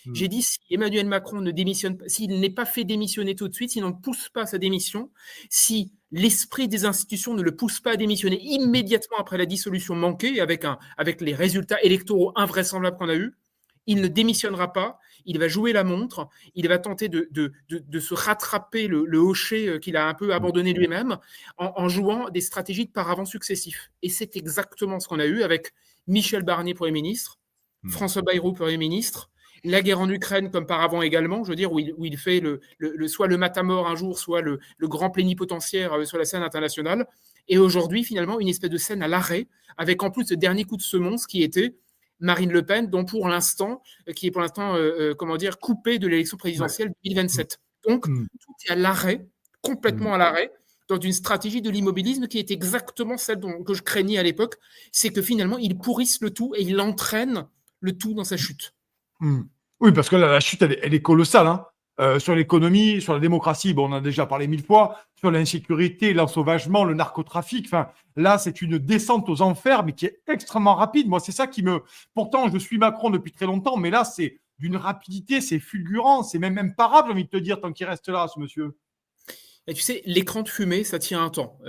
Mmh. J'ai dit, si Emmanuel Macron ne démissionne pas, s'il n'est pas fait démissionner tout de suite, s'il ne pousse pas sa démission, si l'esprit des institutions ne le pousse pas à démissionner immédiatement après la dissolution manquée, avec les résultats électoraux invraisemblables qu'on a eus, il ne démissionnera pas, il va jouer la montre, il va tenter de se rattraper le hocher qu'il a un peu abandonné lui-même en jouant des stratégies de paravent successifs. Et c'est exactement ce qu'on a eu avec Michel Barnier, Premier ministre, François Bayrou, Premier ministre, la guerre en Ukraine comme paravent également, je veux dire, où il fait soit le matamor un jour, soit le grand plénipotentiaire sur la scène internationale. Et aujourd'hui, finalement, une espèce de scène à l'arrêt, avec en plus ce dernier coup de semonce qui était Marine Le Pen, qui est pour l'instant, coupée de l'élection présidentielle 2027. Donc, tout est à l'arrêt, complètement à l'arrêt, dans une stratégie de l'immobilisme qui est exactement celle que je craignais à l'époque, c'est que finalement, il pourrisse le tout et il entraîne le tout dans sa chute. Oui, parce que la chute, elle est colossale, hein. Sur l'économie, sur la démocratie, bon, on en a déjà parlé 1000 fois, sur l'insécurité, l'ensauvagement, le narcotrafic. Enfin, là, c'est une descente aux enfers, mais qui est extrêmement rapide. Moi, c'est ça qui me... Pourtant, je suis Macron depuis très longtemps, mais là, c'est d'une rapidité, c'est fulgurant, c'est même imparable, j'ai envie de te dire, tant qu'il reste là, ce monsieur. Et tu sais, l'écran de fumée, ça tient un temps.